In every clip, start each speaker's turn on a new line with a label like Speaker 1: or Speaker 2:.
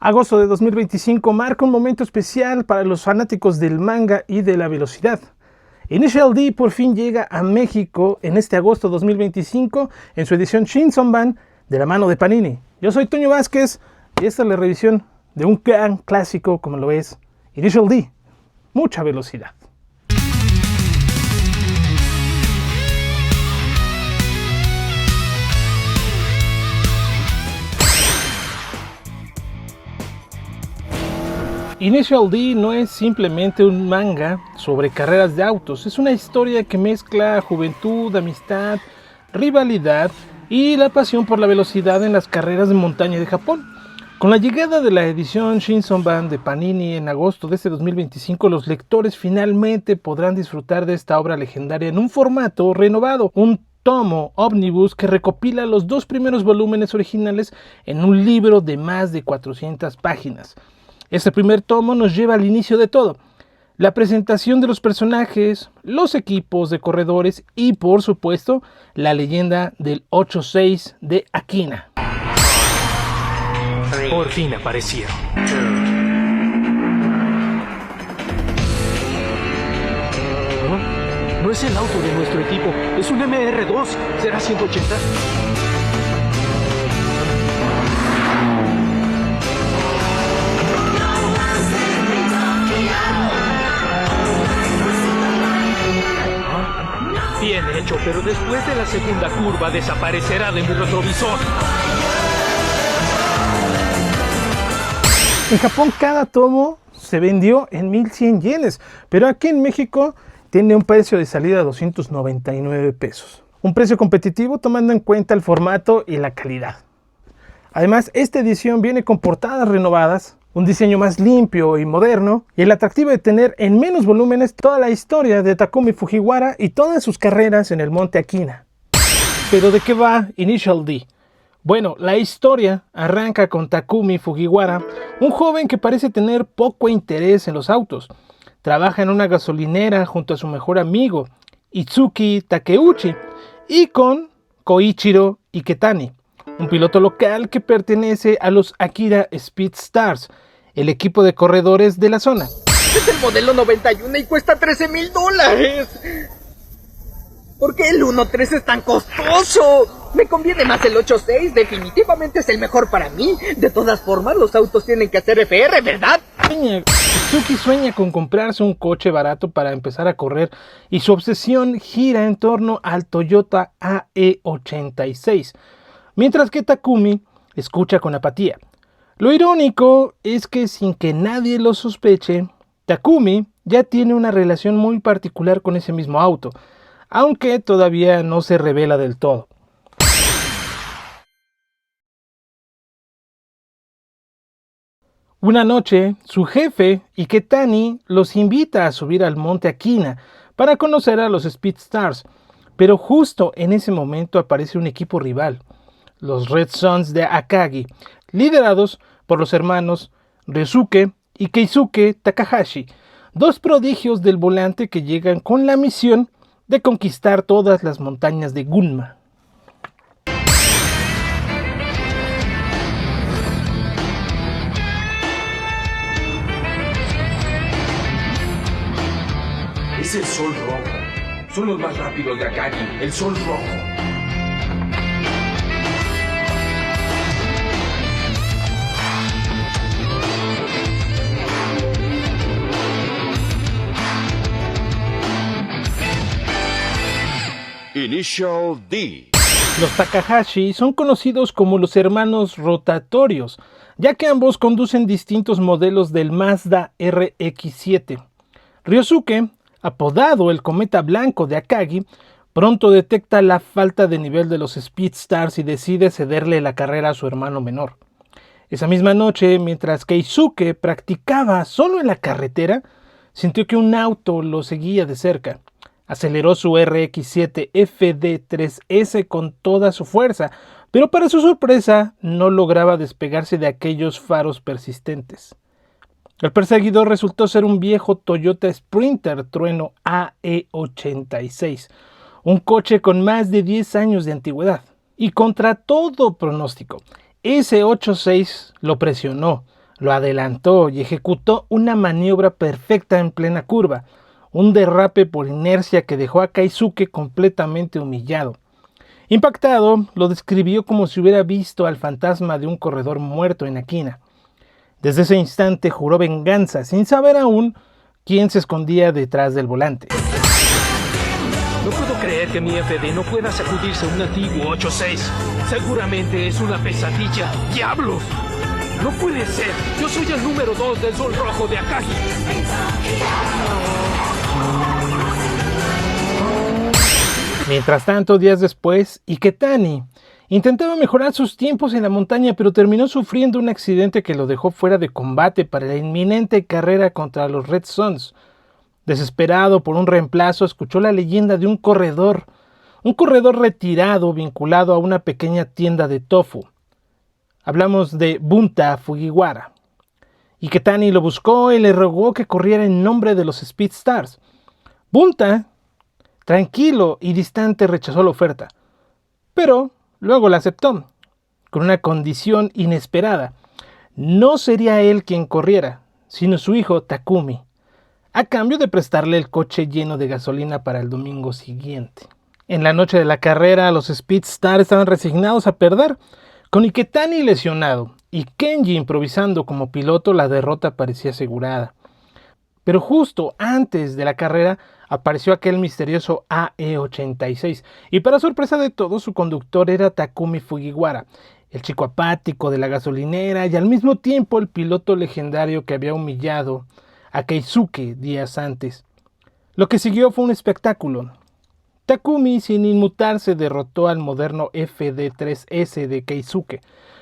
Speaker 1: Agosto de 2025 marca un momento especial para los fanáticos del manga y de la velocidad. Initial D por fin llega a México en este agosto 2025 en su edición Shinsoban de la mano de Panini. Yo soy Toño Vázquez y esta es la revisión de un gran clásico como lo es Initial D. Mucha velocidad. Initial D no es simplemente un manga sobre carreras de autos, es una historia que mezcla juventud, amistad, rivalidad y la pasión por la velocidad en las carreras de montaña de Japón. Con la llegada de la edición Shinsoban de Panini en agosto de este 2025, los lectores finalmente podrán disfrutar de esta obra legendaria en un formato renovado, un tomo ómnibus que recopila los dos primeros volúmenes originales en un libro de más de 400 páginas. Este primer tomo nos lleva al inicio de todo, la presentación de los personajes, los equipos de corredores y, por supuesto, la leyenda del 8-6 de Akina.
Speaker 2: Por fin aparecieron. No es el auto de nuestro equipo, es un MR2. ¿Será 180? Bien hecho, pero después de la segunda curva desaparecerá de mi retrovisor.
Speaker 1: En Japón cada tomo se vendió en 1100 yenes, pero aquí en México tiene un precio de salida de 299 pesos. Un precio competitivo tomando en cuenta el formato y la calidad. Además, esta edición viene con portadas renovadas, un diseño más limpio y moderno, y el atractivo de tener en menos volúmenes toda la historia de Takumi Fujiwara y todas sus carreras en el monte Akina. ¿Pero de qué va Initial D? Bueno, la historia arranca con Takumi Fujiwara, un joven que parece tener poco interés en los autos. Trabaja en una gasolinera junto a su mejor amigo, Itsuki Takeuchi, y con Koichiro Iketani, un piloto local que pertenece a los Akira Speed Stars, el equipo de corredores de la zona.
Speaker 3: Es el modelo 91 y cuesta $13,000. ¿Por qué el 1.3 es tan costoso? Me conviene más el 8.6, definitivamente es el mejor para mí. De todas formas, los autos tienen que hacer FR, ¿verdad?
Speaker 1: Itsuki sueña con comprarse un coche barato para empezar a correr y su obsesión gira en torno al Toyota AE86, mientras que Takumi escucha con apatía. Lo irónico es que sin que nadie lo sospeche, Takumi ya tiene una relación muy particular con ese mismo auto, aunque todavía no se revela del todo. Una noche, su jefe, Iketani, los invita a subir al monte Akina para conocer a los Speed Stars, pero justo en ese momento aparece un equipo rival, los Red Sons de Akagi, liderados por los hermanos Ryosuke y Keisuke Takahashi, dos prodigios del volante que llegan con la misión de conquistar todas las montañas de Gunma.
Speaker 4: Es el Sol Rojo. Son los más rápidos de Akagi, el Sol Rojo.
Speaker 5: Initial D.
Speaker 1: Los Takahashi son conocidos como los hermanos rotatorios, ya que ambos conducen distintos modelos del Mazda RX-7. Ryosuke, apodado el cometa blanco de Akagi, pronto detecta la falta de nivel de los Speed Stars y decide cederle la carrera a su hermano menor. Esa misma noche, mientras Keisuke practicaba solo en la carretera, sintió que un auto lo seguía de cerca. Aceleró su RX-7 FD3S con toda su fuerza, pero para su sorpresa no lograba despegarse de aquellos faros persistentes. El perseguidor resultó ser un viejo Toyota Sprinter Trueno AE86, un coche con más de 10 años de antigüedad. Y contra todo pronóstico, ese 8.6 lo presionó, lo adelantó y ejecutó una maniobra perfecta en plena curva, un derrape por inercia que dejó a Keisuke completamente humillado. Impactado, lo describió como si hubiera visto al fantasma de un corredor muerto en Aquina. Desde ese instante juró venganza, sin saber aún quién se escondía detrás del volante.
Speaker 2: No puedo creer que mi FD no pueda sacudirse un antiguo 8-6. Seguramente es una pesadilla. ¡Diablos! No puede ser. Yo soy el número 2 del Sol Rojo de Akagi.
Speaker 1: Mientras tanto, días después, Iketani intentaba mejorar sus tiempos en la montaña, pero terminó sufriendo un accidente que lo dejó fuera de combate para la inminente carrera contra los Red Suns. Desesperado por un reemplazo, escuchó la leyenda de un corredor retirado vinculado a una pequeña tienda de tofu. Hablamos de Bunta Fujiwara. Iketani lo buscó y le rogó que corriera en nombre de los Speed Stars. Bunta, tranquilo y distante, rechazó la oferta, pero luego la aceptó, con una condición inesperada. No sería él quien corriera, sino su hijo Takumi, a cambio de prestarle el coche lleno de gasolina para el domingo siguiente. En la noche de la carrera, los Speed Stars estaban resignados a perder. Con Iketani lesionado y Kenji improvisando como piloto, la derrota parecía asegurada. Pero justo antes de la carrera apareció aquel misterioso AE86, y para sorpresa de todos, su conductor era Takumi Fujiwara, el chico apático de la gasolinera y al mismo tiempo el piloto legendario que había humillado a Keisuke días antes. Lo que siguió fue un espectáculo. Takumi, sin inmutarse, derrotó al moderno FD3S de Keisuke,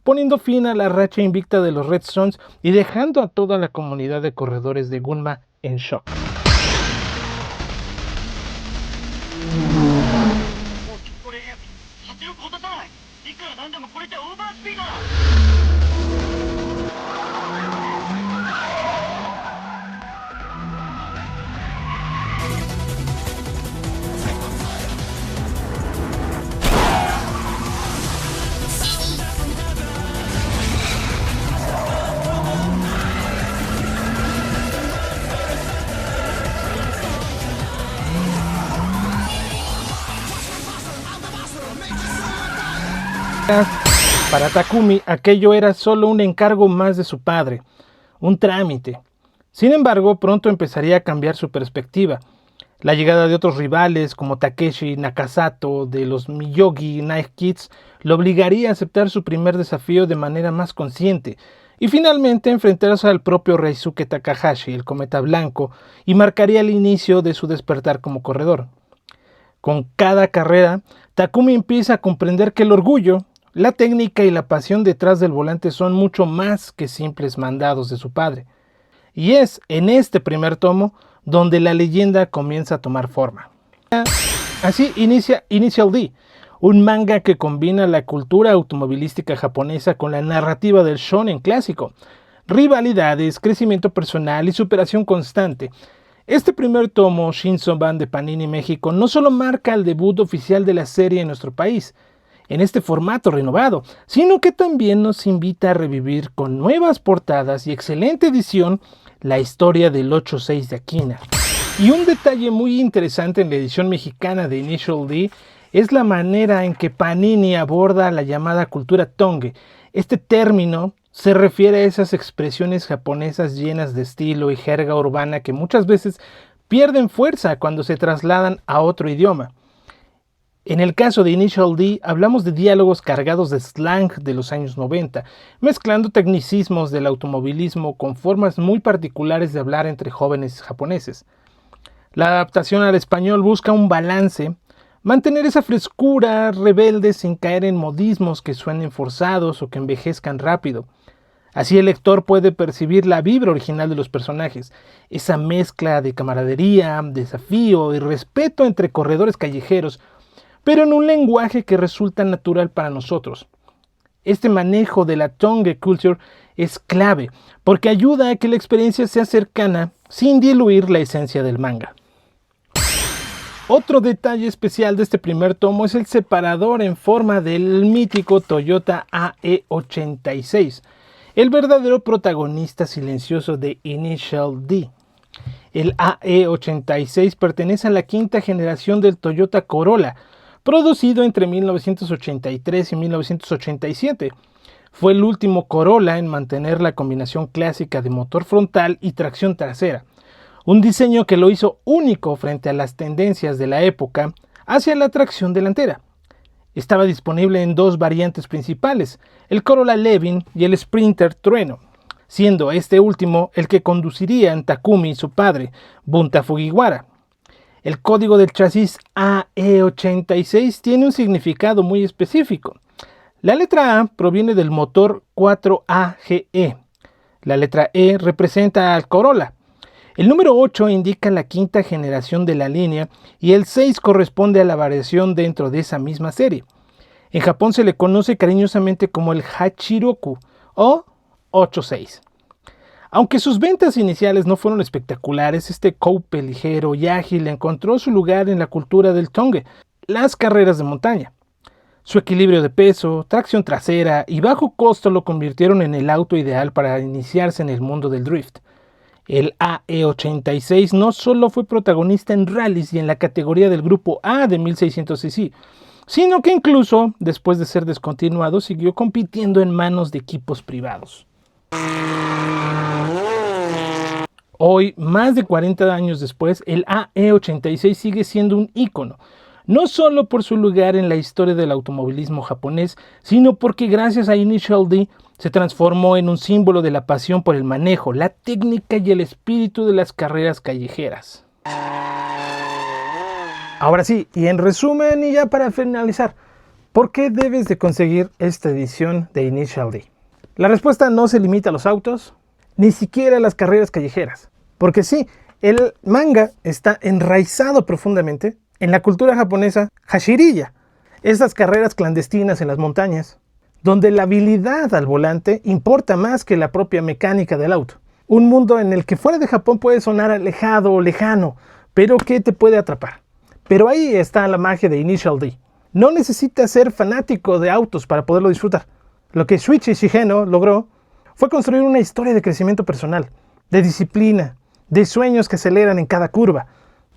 Speaker 1: poniendo fin a la racha invicta de los Red Suns y dejando a toda la comunidad de corredores de Gunma en shock. Para Takumi, aquello era solo un encargo más de su padre, un trámite. Sin embargo, pronto empezaría a cambiar su perspectiva. La llegada de otros rivales como Takeshi Nakasato de los Miyogi Knife Kids lo obligaría a aceptar su primer desafío de manera más consciente y finalmente enfrentarse al propio Reisuke Takahashi, el cometa blanco, y marcaría el inicio de su despertar como corredor. Con cada carrera, Takumi empieza a comprender que el orgullo, la técnica y la pasión detrás del volante son mucho más que simples mandados de su padre. Y es en este primer tomo donde la leyenda comienza a tomar forma. Así inicia Initial D, un manga que combina la cultura automovilística japonesa con la narrativa del shonen clásico, rivalidades, crecimiento personal y superación constante. Este primer tomo, Shinsoban de Panini México, no solo marca el debut oficial de la serie en nuestro país, en este formato renovado, sino que también nos invita a revivir con nuevas portadas y excelente edición la historia del 8-6 de Aquina. Y un detalle muy interesante en la edición mexicana de Initial D es la manera en que Panini aborda la llamada cultura tonge. Este término se refiere a esas expresiones japonesas llenas de estilo y jerga urbana que muchas veces pierden fuerza cuando se trasladan a otro idioma. En el caso de Initial D, hablamos de diálogos cargados de slang de los años 90, mezclando tecnicismos del automovilismo con formas muy particulares de hablar entre jóvenes japoneses. La adaptación al español busca un balance, mantener esa frescura rebelde sin caer en modismos que suenen forzados o que envejezcan rápido. Así el lector puede percibir la vibra original de los personajes, esa mezcla de camaradería, desafío y respeto entre corredores callejeros, pero en un lenguaje que resulta natural para nosotros. Este manejo de la tongue culture es clave, porque ayuda a que la experiencia sea cercana sin diluir la esencia del manga. Otro detalle especial de este primer tomo es el separador en forma del mítico Toyota AE86. el verdadero protagonista silencioso de Initial D. El AE86 pertenece a la quinta generación del Toyota Corolla, producido entre 1983 y 1987. Fue el último Corolla en mantener la combinación clásica de motor frontal y tracción trasera, un diseño que lo hizo único frente a las tendencias de la época hacia la tracción delantera. Estaba disponible en dos variantes principales, el Corolla Levin y el Sprinter Trueno, siendo este último el que conducirían Takumi y su padre, Bunta Fujiwara. El código del chasis AE86 tiene un significado muy específico. La letra A proviene del motor 4AGE. La letra E representa al Corolla. El número 8 indica la quinta generación de la línea y el 6 corresponde a la variación dentro de esa misma serie. En Japón se le conoce cariñosamente como el Hachiroku o 86. Aunque sus ventas iniciales no fueron espectaculares, este coupe ligero y ágil encontró su lugar en la cultura del tonge, las carreras de montaña. Su equilibrio de peso, tracción trasera y bajo costo lo convirtieron en el auto ideal para iniciarse en el mundo del drift. El AE86 no solo fue protagonista en rallies y en la categoría del grupo A de 1600 cc, sino que incluso, después de ser descontinuado, siguió compitiendo en manos de equipos privados. Hoy, más de 40 años después, el AE86 sigue siendo un ícono, no solo por su lugar en la historia del automovilismo japonés, sino porque gracias a Initial D se transformó en un símbolo de la pasión por el manejo, la técnica y el espíritu de las carreras callejeras. Ahora sí, y en resumen y ya para finalizar, ¿por qué debes de conseguir esta edición de Initial D? La respuesta no se limita a los autos, ni siquiera a las carreras callejeras, porque sí, el manga está enraizado profundamente en la cultura japonesa hashiriya, esas carreras clandestinas en las montañas, donde la habilidad al volante importa más que la propia mecánica del auto. Un mundo en el que fuera de Japón puede sonar alejado o lejano, pero que te puede atrapar. Pero ahí está la magia de Initial D. No necesitas ser fanático de autos para poderlo disfrutar. Lo que Shuichi Shigeno logró fue construir una historia de crecimiento personal, de disciplina, de sueños que aceleran en cada curva.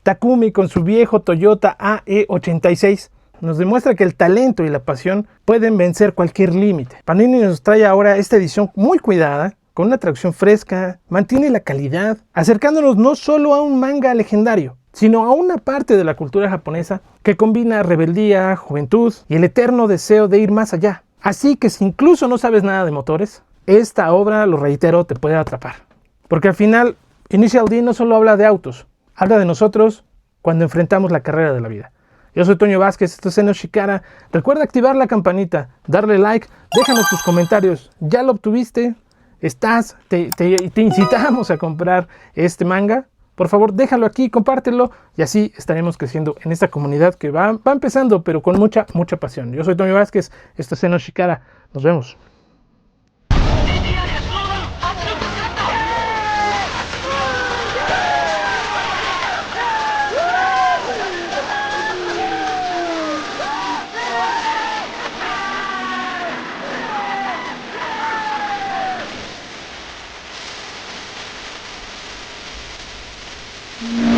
Speaker 1: Takumi con su viejo Toyota AE86 nos demuestra que el talento y la pasión pueden vencer cualquier límite. Panini nos trae ahora esta edición muy cuidada, con una tracción fresca, mantiene la calidad, acercándonos no solo a un manga legendario, sino a una parte de la cultura japonesa que combina rebeldía, juventud y el eterno deseo de ir más allá. Así que si incluso no sabes nada de motores, esta obra, lo reitero, te puede atrapar. Porque al final, Initial D no solo habla de autos, habla de nosotros cuando enfrentamos la carrera de la vida. Yo soy Toño Vázquez, esto es Eno Shikara. Recuerda activar la campanita, darle like, déjanos tus comentarios. ¿Ya lo obtuviste? Te incitamos a comprar este manga. Por favor, déjalo aquí, compártelo y así estaremos creciendo en esta comunidad que va empezando, pero con mucha pasión. Yo soy Toño Vázquez, esto es Eno Shikara. Nos vemos.
Speaker 6: Yeah.